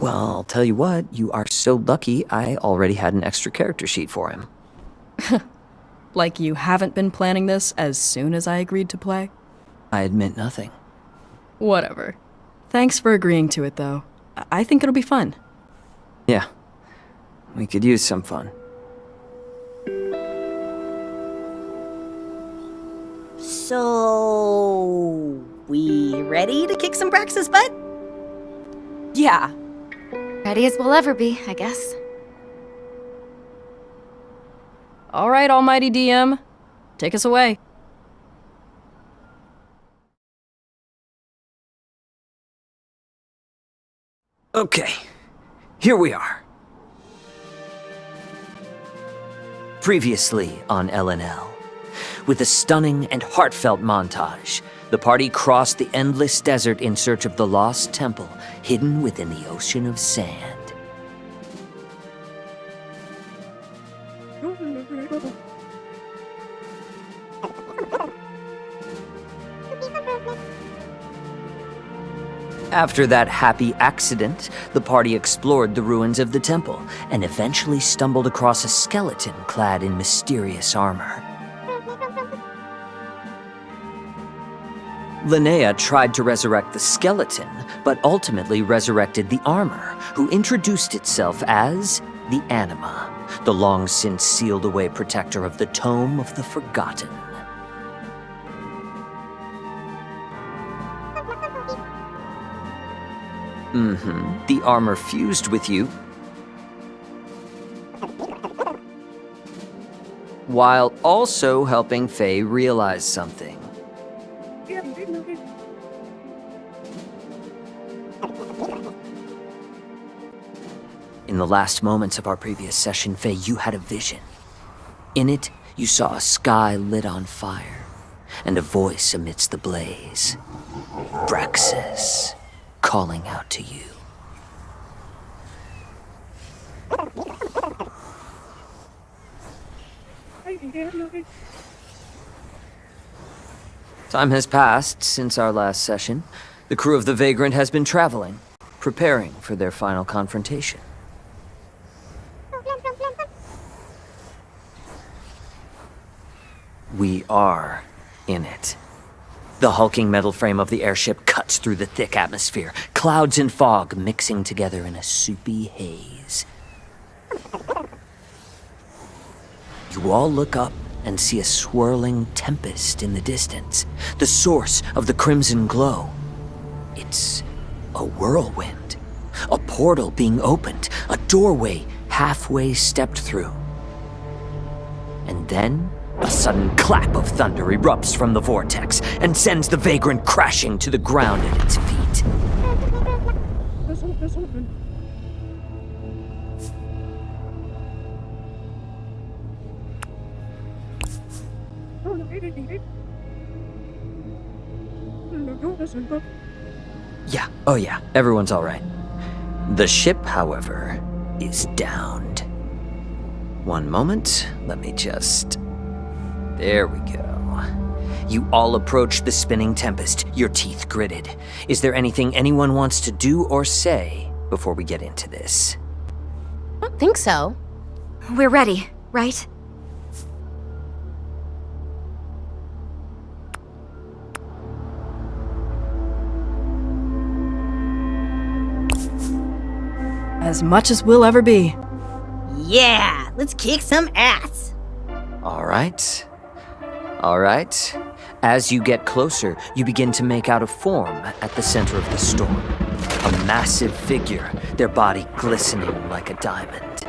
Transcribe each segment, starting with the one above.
Well, I'll tell you what, you are so lucky I already had an extra character sheet for him. Like you haven't been planning this as soon as I agreed to play? I admit nothing. Whatever. Thanks for agreeing to it, though. I think it'll be fun. Yeah, we could use some fun. So, we ready to kick some Brax's butt? Yeah. Ready as we'll ever be, I guess. All right, almighty DM. Take us away. Okay, here we are. Previously on LNL. With a stunning and heartfelt montage, the party crossed the endless desert in search of the lost temple hidden within the ocean of sand. After that happy accident, the party explored the ruins of the temple and eventually stumbled across a skeleton clad in mysterious armor. Linnea tried to resurrect the skeleton, but ultimately resurrected the armor, who introduced itself as the Anima, the long-since sealed-away protector of the Tome of the Forgotten. The armor fused with you, while also helping Faye realize something. In the last moments of our previous session, Faye, you had a vision. In it, you saw a sky lit on fire, and a voice amidst the blaze. Braxis, calling out to you. Time has passed since our last session. The crew of the Vagrant has been traveling, preparing for their final confrontation. We are in it. The hulking metal frame of the airship cuts through the thick atmosphere, clouds and fog mixing together in a soupy haze. You all look up and see a swirling tempest in the distance, the source of the crimson glow. It's a whirlwind, a portal being opened, a doorway halfway stepped through. And then a sudden clap of thunder erupts from the vortex and sends the Vagrant crashing to the ground at its feet. Yeah, everyone's all right. The ship, however, is downed. One moment, let me just... There we go. You all approach the spinning tempest, your teeth gritted. Is there anything anyone wants to do or say before we get into this? I don't think so. We're ready, right? As much as we'll ever be. Yeah, let's kick some ass. All right. As you get closer, you begin to make out a form at the center of the storm. A massive figure, their body glistening like a diamond.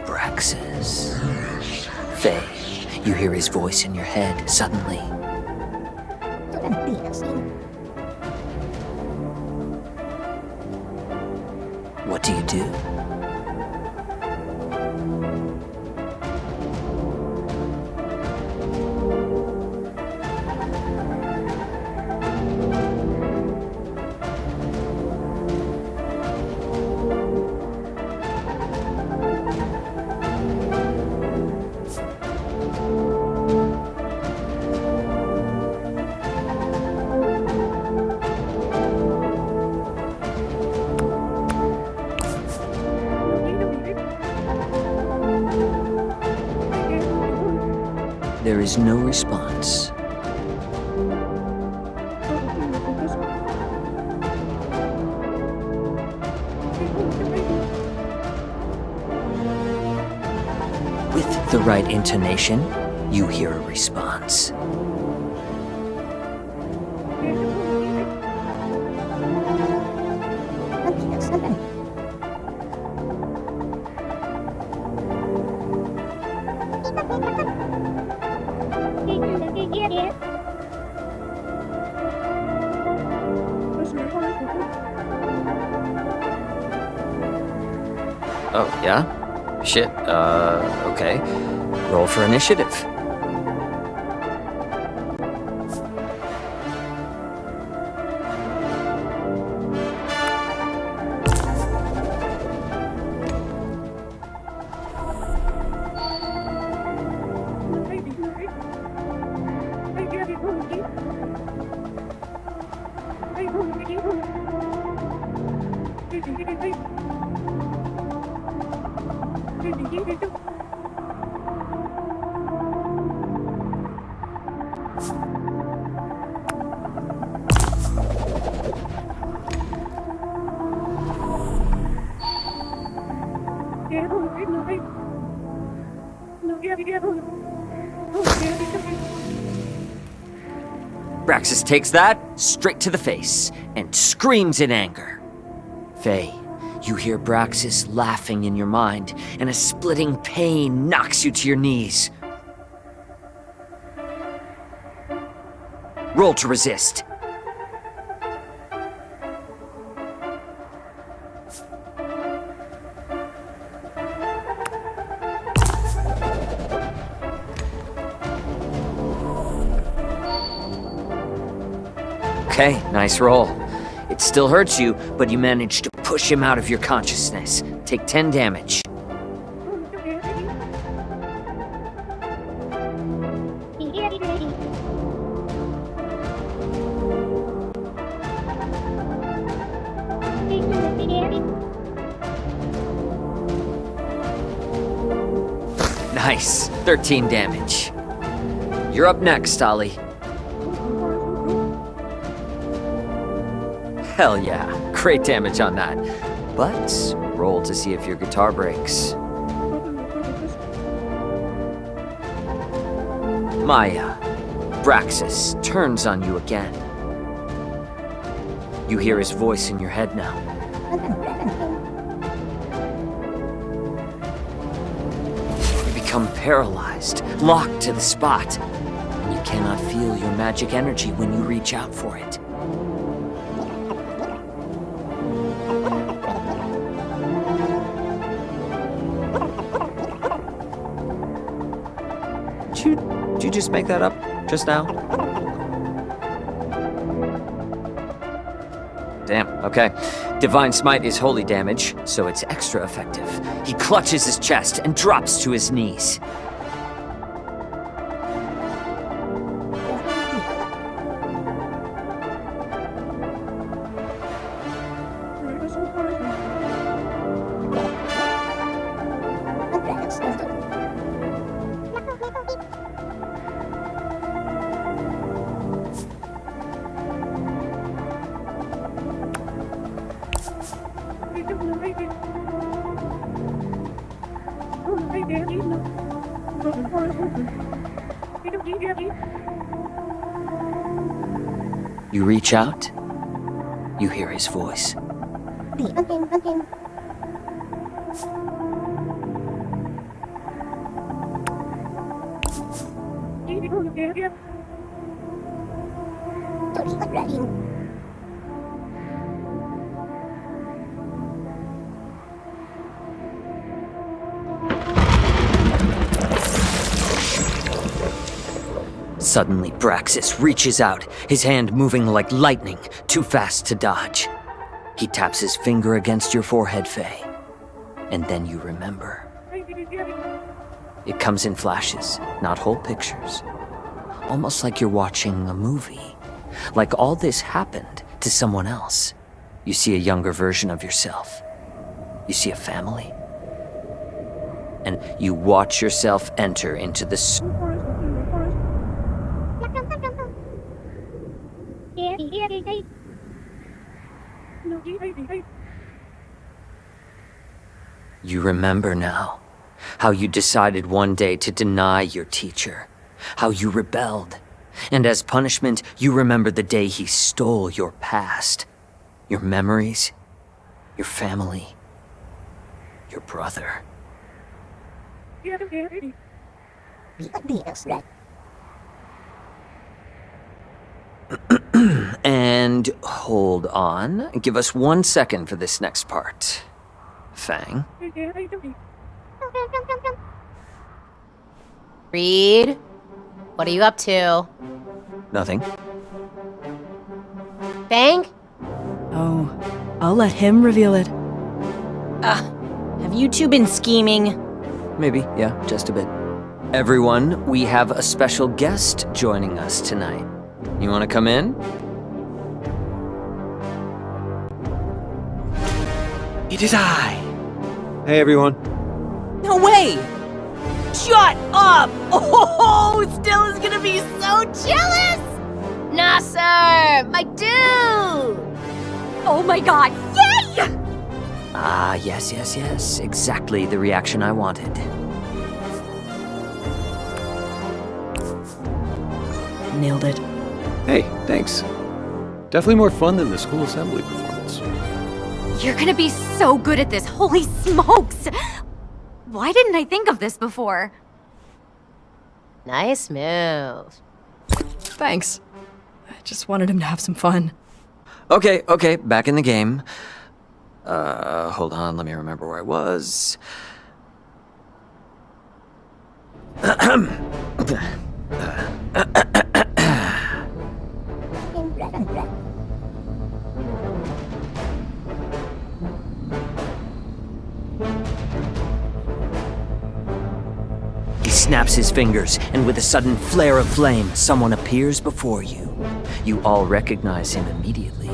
Braxis. Faye, you hear his voice in your head suddenly. What do you do? There is no response. With the right intonation, you hear a response. Oh, yeah? Shit, okay. Roll for initiative. Braxis takes that straight to the face and screams in anger. Faye, you hear Braxis laughing in your mind, and a splitting pain knocks you to your knees. Roll to resist. Okay, nice roll. It still hurts you, but you manage to push him out of your consciousness. Take 10 damage. Nice, 13 damage. You're up next, Ollie. Hell yeah, great damage on that. But roll to see if your guitar breaks. Maya, Braxis turns on you again. You hear his voice in your head now. You become paralyzed, locked to the spot, and you cannot feel your magic energy when you reach out for it. Did you just make that up just now? Damn, okay. Divine Smite is holy damage, so it's extra effective. He clutches his chest and drops to his knees. You reach out, you hear his voice. Suddenly, Braxis reaches out, his hand moving like lightning, too fast to dodge. He taps his finger against your forehead, Faye. And then you remember. It comes in flashes, not whole pictures. Almost like you're watching a movie. Like all this happened to someone else. You see a younger version of yourself. You see a family. And you watch yourself enter into the You remember now how you decided one day to deny your teacher, how you rebelled, and as punishment, you remember the day he stole your past, your memories, your family, your brother. And hold on. Give us 1 second for this next part. Fang. Reed, what are you up to? Nothing. Bang? Oh, I'll let him reveal it. Have you two been scheming? Maybe, yeah, just a bit. Everyone, we have a special guest joining us tonight. You want to come in? It is I. Hey, everyone. No way! Shut up! Oh, Still is gonna be so jealous! Nasser, my dude! Oh my god, yay! Ah, yes. Exactly the reaction I wanted. Nailed it. Hey, thanks. Definitely more fun than the school assembly performance. You're gonna be so good at this, holy smokes! Why didn't I think of this before? Nice move. Thanks. I just wanted him to have some fun. Okay, back in the game. Hold on, let me remember where I was. He snaps his fingers, and with a sudden flare of flame, someone appears before you. You all recognize him immediately.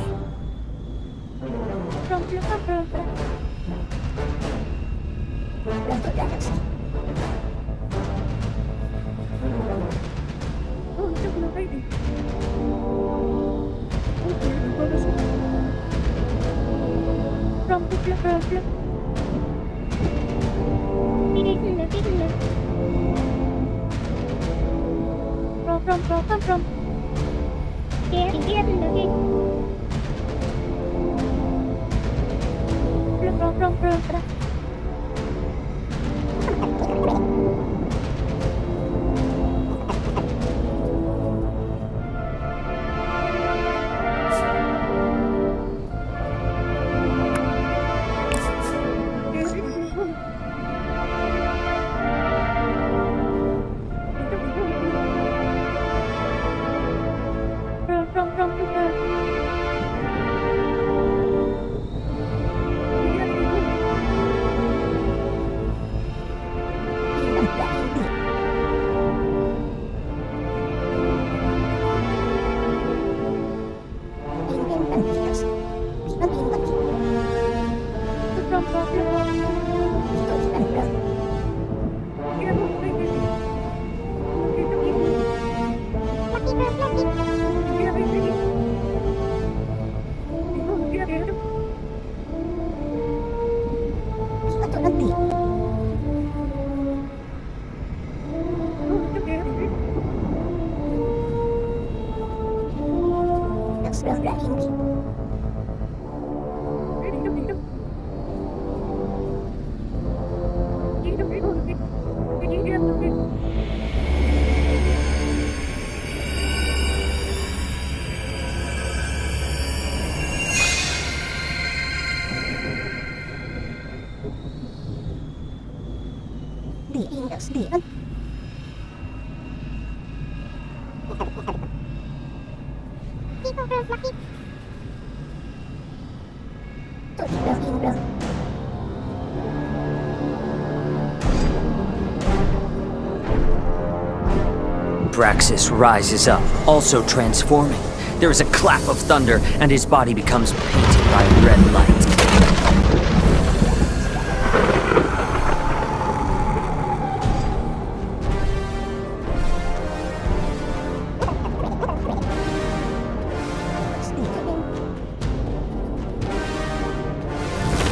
Braxis rises up, also transforming. There is a clap of thunder, and his body becomes painted by red light.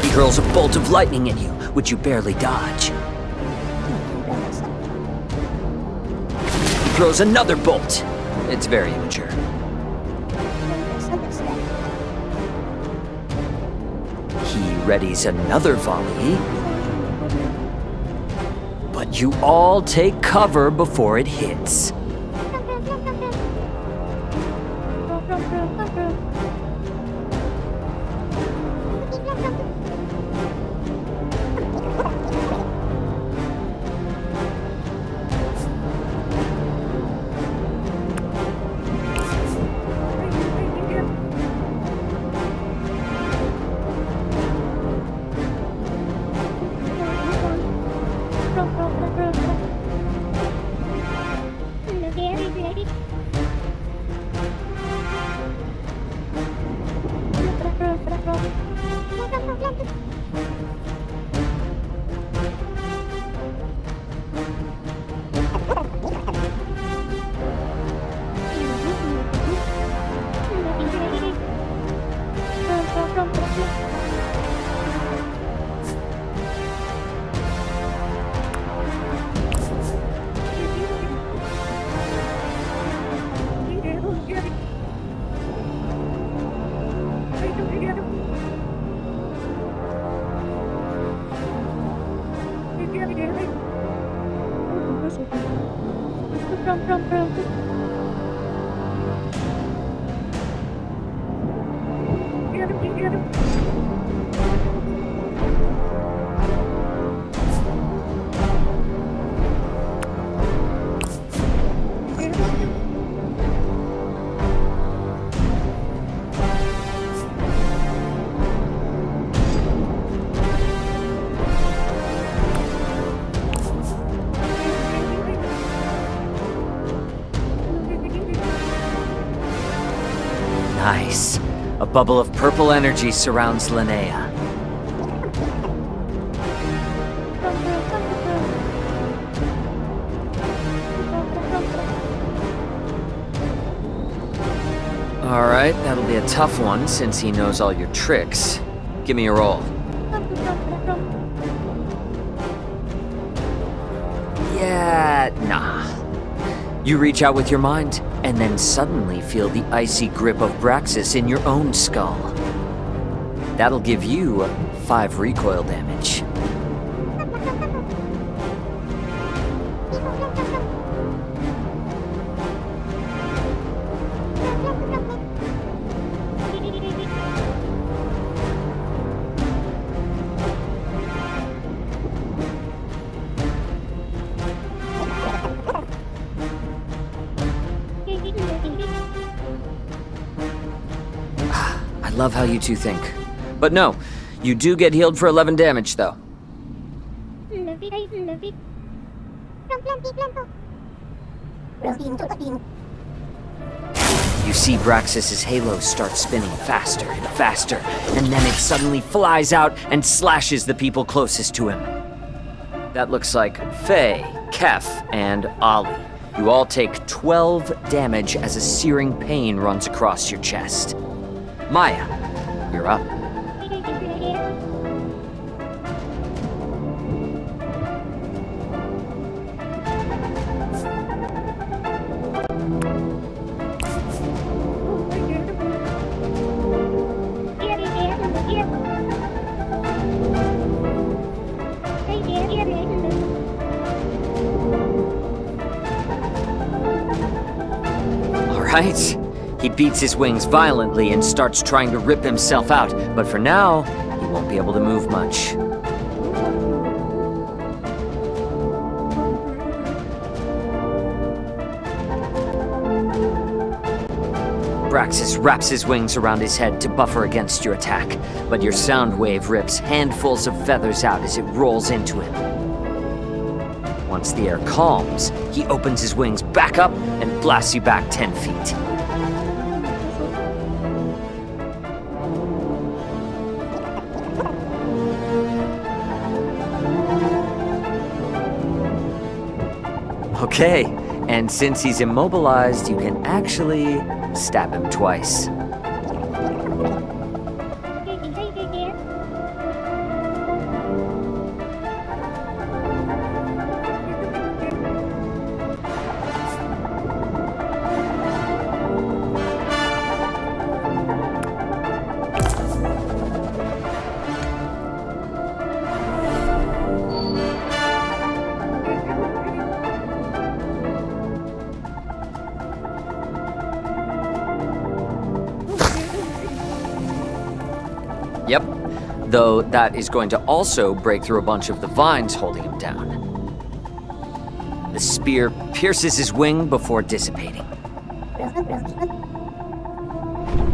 He hurls a bolt of lightning at you, which you barely dodge. He throws another bolt. It's very immature. He readies another volley. But you all take cover before it hits. Nice. A bubble of purple energy surrounds Linnea. Alright, that'll be a tough one since he knows all your tricks. Give me a roll. Yeah, nah. You reach out with your mind, and then suddenly feel the icy grip of Braxis in your own skull. That'll give you 5 recoil damage. I love how you two think. But no, you do get healed for 11 damage, though. You see Braxis's halo start spinning faster and faster, and then it suddenly flies out and slashes the people closest to him. That looks like Faye, Kef, and Ollie. You all take 12 damage as a searing pain runs across your chest. Maya, you're up. All right. He beats his wings violently and starts trying to rip himself out, but for now, he won't be able to move much. Braxis wraps his wings around his head to buffer against your attack, but your sound wave rips handfuls of feathers out as it rolls into him. Once the air calms, he opens his wings back up and blasts you back 10 feet. Okay, and since he's immobilized, you can actually stab him twice. though that is going to also break through a bunch of the vines holding him down. The spear pierces his wing before dissipating.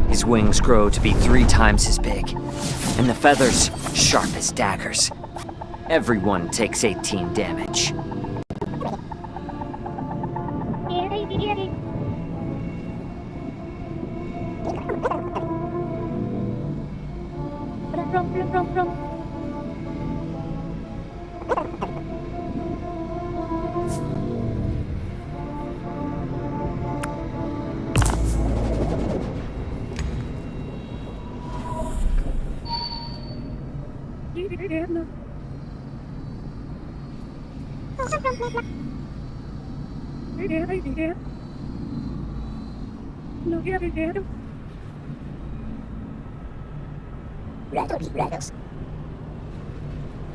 His wings grow to be 3 times as big, and the feathers sharp as daggers. Everyone takes 18 damage.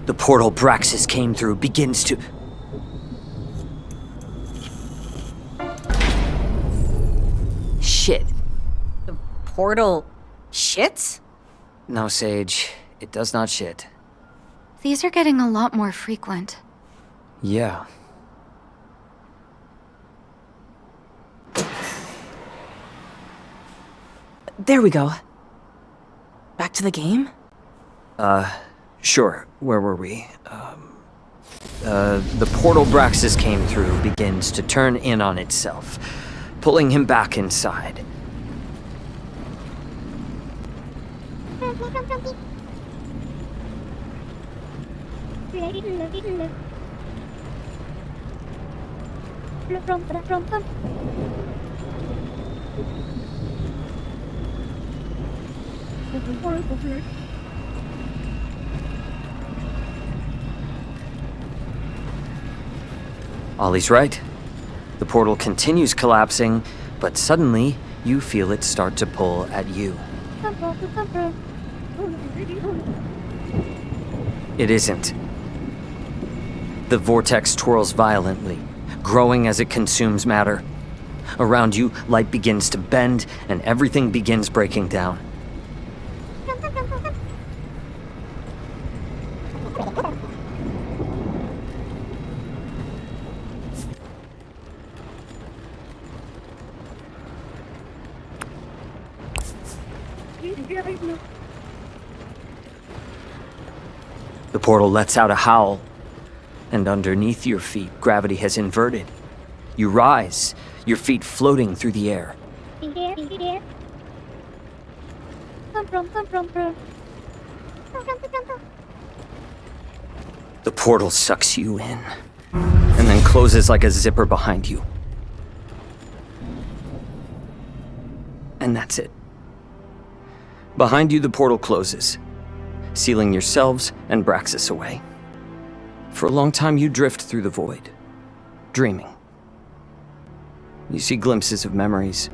The portal Braxis came through begins to... Shit. The portal shits? No, Sage, it does not shit. These are getting a lot more frequent. Yeah. There we go. Back to the game? Sure. Where were we? The portal Braxis came through begins to turn in on itself, pulling him back inside. Ollie's right. The portal continues collapsing, but suddenly you feel it start to pull at you. It isn't. The vortex twirls violently, growing as it consumes matter. Around you, light begins to bend, and everything begins breaking down. The portal lets out a howl, and underneath your feet, gravity has inverted. You rise, your feet floating through the air. The portal sucks you in, and then closes like a zipper behind you. And that's it. Behind you, the portal closes, sealing yourselves and Braxis away. For a long time, you drift through the void, dreaming. You see glimpses of memories,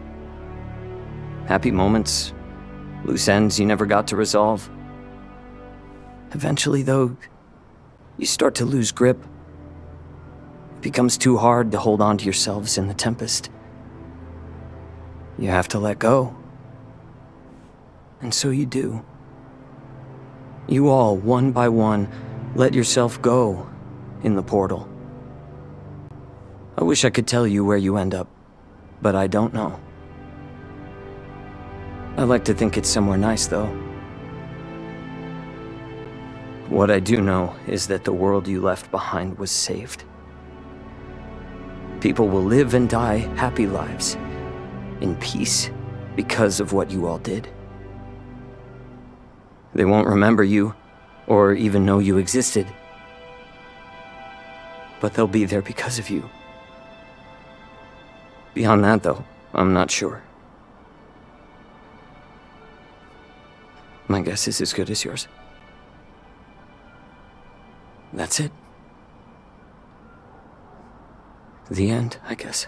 happy moments, loose ends you never got to resolve. Eventually, though, you start to lose grip. It becomes too hard to hold on to yourselves in the tempest. You have to let go. And so you do. You all, one by one, let yourself go in the portal. I wish I could tell you where you end up, but I don't know. I like to think it's somewhere nice, though. What I do know is that the world you left behind was saved. People will live and die happy lives, in peace, because of what you all did. They won't remember you, or even know you existed. But they'll be there because of you. Beyond that, though, I'm not sure. My guess is as good as yours. That's it. The end, I guess.